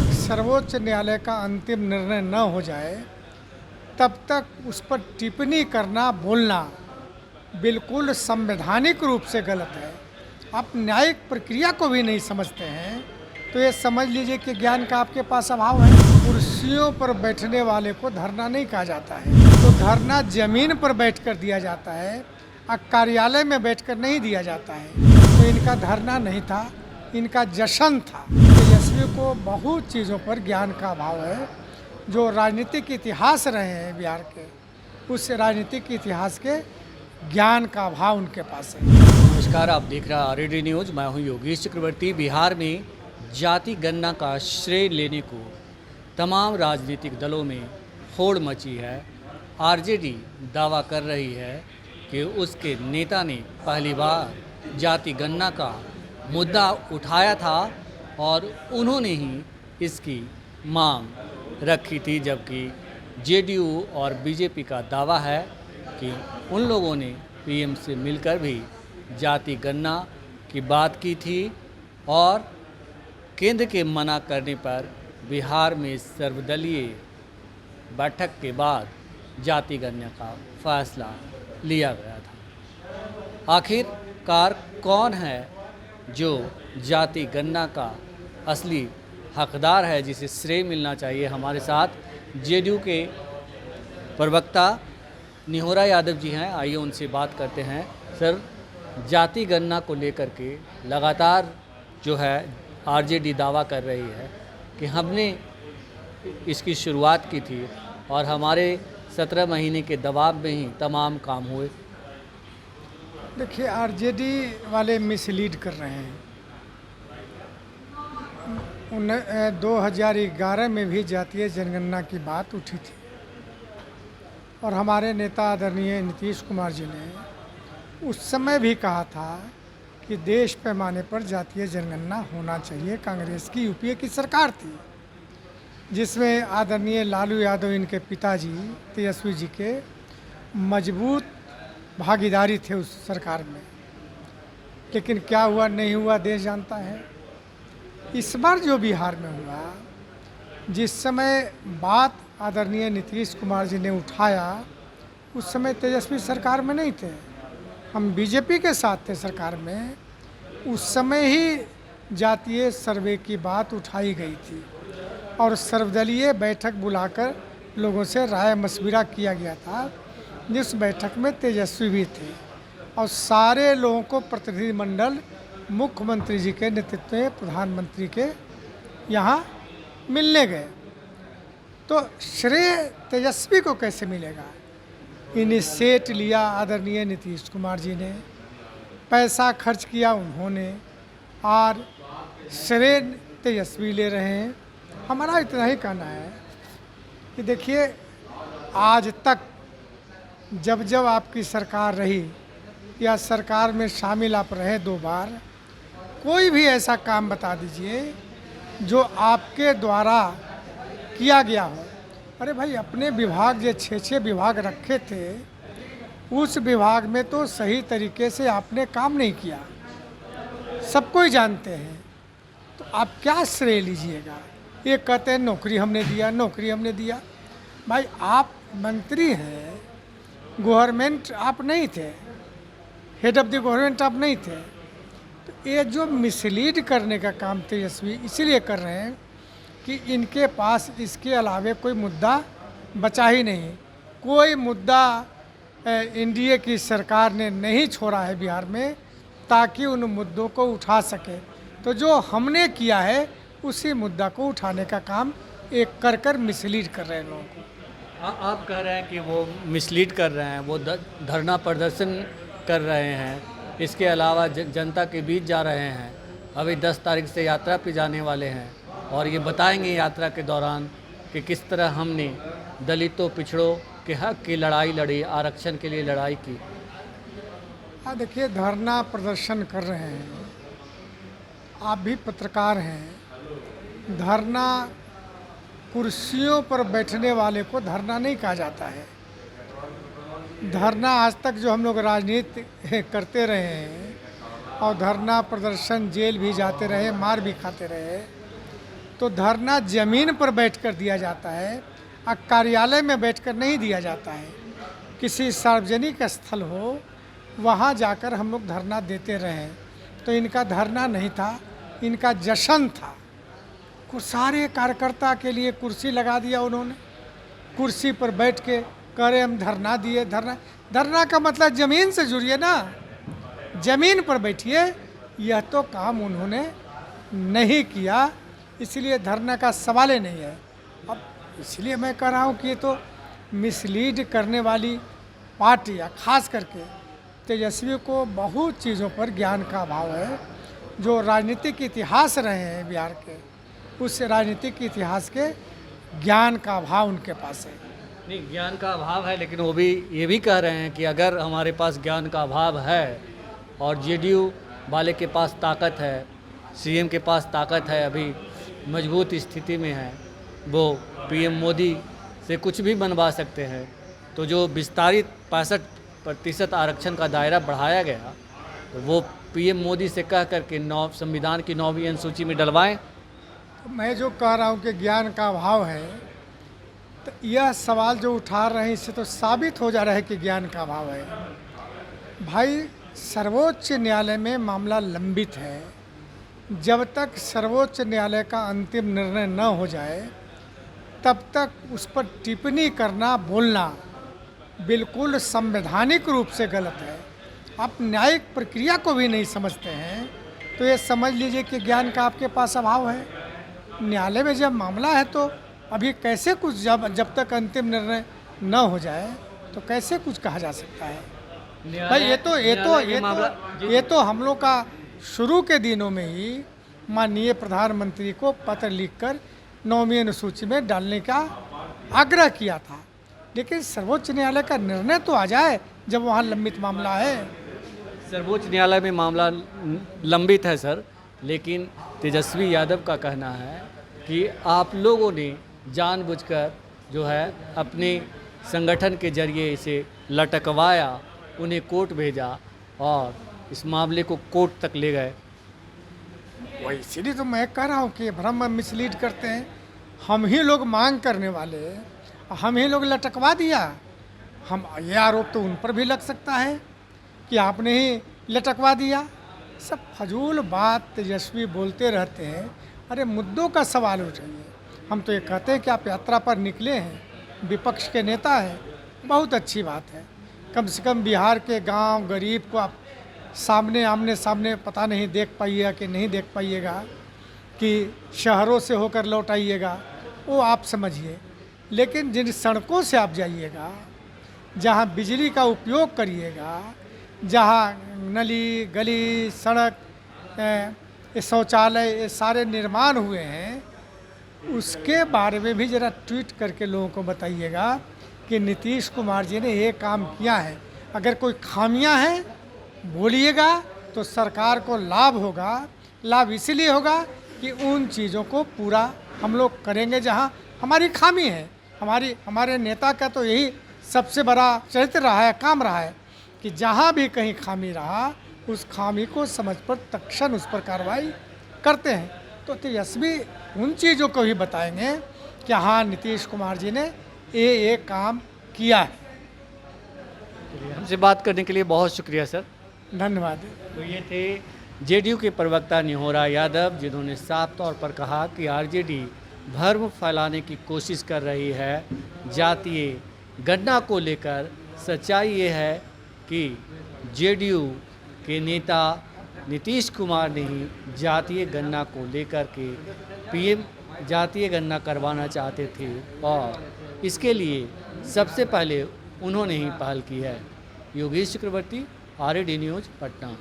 तक सर्वोच्च न्यायालय का अंतिम निर्णय न हो जाए तब तक उस पर टिप्पणी करना, बोलना बिल्कुल संवैधानिक रूप से गलत है। आप न्यायिक प्रक्रिया को भी नहीं समझते हैं तो ये समझ लीजिए कि ज्ञान का आपके पास अभाव है। कुर्सियों पर बैठने वाले को धरना नहीं कहा जाता है, तो धरना जमीन पर बैठकर दिया जाता है, कार्यालय में बैठकर नहीं दिया जाता है। तो इनका धरना नहीं था, इनका जश्न था। तेजस्वी को बहुत चीज़ों पर ज्ञान का अभाव है। जो राजनीतिक इतिहास रहे हैं बिहार के, उस राजनीतिक इतिहास के ज्ञान का अभाव उनके पास है। नमस्कार, आप देख रहे हैं आरएडी न्यूज। मैं हूं योगेश चक्रवर्ती। बिहार में जाति गणना का श्रेय लेने को तमाम राजनीतिक दलों में होड़ मची है। आरजेडी दावा कर रही है कि उसके नेता ने पहली बार जाति गणना का मुद्दा उठाया था और उन्होंने ही इसकी मांग रखी थी, जबकि जेडीयू और बीजेपी का दावा है कि उन लोगों ने पीएम से मिलकर भी जाति गणना की बात की थी और केंद्र के मना करने पर बिहार में सर्वदलीय बैठक के बाद जाति गणना का फैसला लिया गया था। आखिरकार कौन है जो जाति गणना का असली हकदार है, जिसे श्रेय मिलना चाहिए? हमारे साथ जेडीयू के प्रवक्ता निहोरा यादव जी हैं, आइए उनसे बात करते हैं। सर, जाति गणना को लेकर के लगातार जो है आरजेडी दावा कर रही है कि हमने इसकी शुरुआत की थी और हमारे 17 महीने के दबाव में ही तमाम काम हुए। देखिए, आरजेडी वाले मिसलीड कर रहे हैं। 2011 में भी जातीय जनगणना की बात उठी थी और हमारे नेता आदरणीय नीतीश कुमार जी ने उस समय भी कहा था कि देश पैमाने पर जातीय जनगणना होना चाहिए। कांग्रेस की यूपीए की सरकार थी जिसमें आदरणीय लालू यादव, इनके पिताजी तेजस्वी जी के मजबूत भागीदारी थे उस सरकार में। लेकिन क्या हुआ नहीं हुआ देश जानता है। इस बार जो बिहार में हुआ, जिस समय बात आदरणीय नीतीश कुमार जी ने उठाया, उस समय तेजस्वी सरकार में नहीं थे, हम बीजेपी के साथ थे सरकार में। उस समय ही जातीय सर्वे की बात उठाई गई थी और सर्वदलीय बैठक बुलाकर लोगों से राय मशविरा किया गया था, जिस बैठक में तेजस्वी भी थे और सारे लोगों को प्रतिनिधिमंडल मुख्यमंत्री जी के नेतृत्व में प्रधानमंत्री के यहाँ मिलने गए। तो श्रेय तेजस्वी को कैसे मिलेगा? इनिशिएट लिया आदरणीय नीतीश कुमार जी ने, पैसा खर्च किया उन्होंने और श्रेय तेजस्वी ले रहे हैं। हमारा इतना ही कहना है कि देखिए, आज तक जब जब आपकी सरकार रही या सरकार में शामिल आप रहे 2 बार, कोई भी ऐसा काम बता दीजिए जो आपके द्वारा किया गया हो। अरे भाई, अपने विभाग जो 6 विभाग रखे थे, उस विभाग में तो सही तरीके से आपने काम नहीं किया, सबको ही जानते हैं। तो आप क्या श्रेय लीजिएगा? ये कहते हैं नौकरी हमने दिया, नौकरी हमने दिया। भाई, आप मंत्री हैं, गवर्नमेंट आप नहीं थे, हेड ऑफ द गवर्नमेंट आप नहीं थे। तो ये जो मिसलीड करने का काम तेजस्वी इसीलिए कर रहे हैं कि इनके पास इसके अलावे कोई मुद्दा बचा ही नहीं। कोई मुद्दा एनडीए की सरकार ने नहीं छोड़ा है बिहार में ताकि उन मुद्दों को उठा सके। तो जो हमने किया है उसी मुद्दा को उठाने का काम एक कर मिसलीड कर रहे हैं लोगों को। आप कह रहे हैं कि वो मिसलीड कर रहे हैं, वो धरना प्रदर्शन कर रहे हैं, इसके अलावा जनता के बीच जा रहे हैं। अभी 10 तारीख से यात्रा पे जाने वाले हैं और ये बताएंगे यात्रा के दौरान कि किस तरह हमने दलितों, पिछड़ों के हक की लड़ाई लड़ी, आरक्षण के लिए लड़ाई की। हाँ, देखिए, धरना प्रदर्शन कर रहे हैं, आप भी पत्रकार हैं। धरना, कुर्सियों पर बैठने वाले को धरना नहीं कहा जाता है। धरना आज तक जो हम लोग राजनीति करते रहे हैं और धरना प्रदर्शन, जेल भी जाते रहे, मार भी खाते रहे, तो धरना जमीन पर बैठकर दिया जाता है, कार्यालय में बैठकर नहीं दिया जाता है। किसी सार्वजनिक स्थल हो वहाँ जाकर हम लोग धरना देते रहे। तो इनका धरना नहीं था, इनका जश्न था। सारे कार्यकर्ता के लिए कुर्सी लगा दिया उन्होंने, कुर्सी पर बैठ के कह रहे हम धरना दिए। धरना का मतलब ज़मीन से जुड़िए ना, ज़मीन पर बैठिए। यह तो काम उन्होंने नहीं किया, इसलिए धरना का सवाल ही नहीं है। अब इसलिए मैं कह रहा हूँ कि ये तो मिसलीड करने वाली पार्टी है। खास करके तेजस्वी को बहुत चीज़ों पर ज्ञान का अभाव है। जो राजनीतिक इतिहास रहे हैं बिहार के, उस राजनीतिक इतिहास के ज्ञान का अभाव उनके पास है। नहीं, ज्ञान का अभाव है, लेकिन वो भी ये भी कह रहे हैं कि अगर हमारे पास ज्ञान का अभाव है और जेडीयू वाले के पास ताकत है, सीएम के पास ताकत है, अभी मजबूत स्थिति में है, वो पीएम मोदी से कुछ भी बनवा सकते हैं। तो जो विस्तारित 65% आरक्षण का दायरा बढ़ाया गया, तो वो पीएम मोदी से कह करके संविधान की 9वीं अनुसूची में डलवाएं। तो मैं जो कह रहा हूँ कि ज्ञान का अभाव है, तो यह सवाल जो उठा रहे हैं इससे तो साबित हो जा रहा है कि ज्ञान का अभाव है। भाई, सर्वोच्च न्यायालय में मामला लंबित है। जब तक सर्वोच्च न्यायालय का अंतिम निर्णय न हो जाए तब तक उस पर टिप्पणी करना, बोलना बिल्कुल संवैधानिक रूप से गलत है। आप न्यायिक प्रक्रिया को भी नहीं समझते हैं तो ये समझ लीजिए कि ज्ञान का आपके पास अभाव है। न्यायालय में जब मामला है तो अभी कैसे कुछ, जब तक अंतिम निर्णय न हो जाए तो कैसे कुछ कहा जा सकता है। भाई, ये तो हम लोग का शुरू के दिनों में ही माननीय प्रधानमंत्री को पत्र लिखकर 9वीं अनुसूची में डालने का आग्रह किया था। लेकिन सर्वोच्च न्यायालय का निर्णय तो आ जाए जब वहाँ लंबित मामला है। सर्वोच्च न्यायालय में मामला लंबित है सर, लेकिन तेजस्वी यादव का कहना है कि आप लोगों ने जानबूझकर जो है अपने संगठन के जरिए इसे लटकवाया, उन्हें कोर्ट भेजा और इस मामले को कोर्ट तक ले गए। वही इसीलिए तो मैं कह रहा हूँ कि भ्रम मिसलीड करते हैं। हम ही लोग मांग करने वाले, हम ही लोग लटकवा दिया। हम ये आरोप तो उन पर भी लग सकता है कि आपने ही लटकवा दिया। सब फजूल बात तेजस्वी बोलते रहते हैं। अरे, मुद्दों का सवाल उठाइए। हम तो ये कहते हैं कि आप यात्रा पर निकले हैं, विपक्ष के नेता हैं, बहुत अच्छी बात है। कम से कम बिहार के गांव गरीब को आप आमने सामने पता नहीं देख पाइएगा कि नहीं देख पाइएगा, कि शहरों से होकर लौट आइएगा, वो आप समझिए। लेकिन जिन सड़कों से आप जाइएगा, जहाँ बिजली का उपयोग करिएगा, जहाँ नली गली सड़क ये शौचालय ये सारे निर्माण हुए हैं, उसके बारे में भी ज़रा ट्वीट करके लोगों को बताइएगा कि नीतीश कुमार जी ने ये काम किया है। अगर कोई खामियां हैं बोलिएगा तो सरकार को लाभ होगा। लाभ इसलिए होगा कि उन चीज़ों को पूरा हम लोग करेंगे जहां हमारी खामी है। हमारे नेता का तो यही सबसे बड़ा चरित्र रहा है, काम रहा है कि जहां भी कहीं खामी रहा उस खामी को समझ पर तत्क्षण उस पर कार्रवाई करते हैं। तो तेजस्वी उन चीज़ों को भी बताएंगे कि हाँ, नीतीश कुमार जी ने ये काम किया है। हमसे बात करने के लिए बहुत शुक्रिया सर, धन्यवाद। तो ये थे जेडीयू के प्रवक्ता निहोरा यादव, जिन्होंने साफ तौर पर कहा कि आरजेडी भ्रम फैलाने की कोशिश कर रही है जातीय गणना को लेकर। सच्चाई ये है कि जेडीयू के नेता नीतीश कुमार ने ही जातीय गणना को लेकर के पीएम जातीय गणना करवाना चाहते थे और इसके लिए सबसे पहले उन्होंने ही पहल की है। योगेश चक्रवर्ती, RAD न्यूज़, पटना।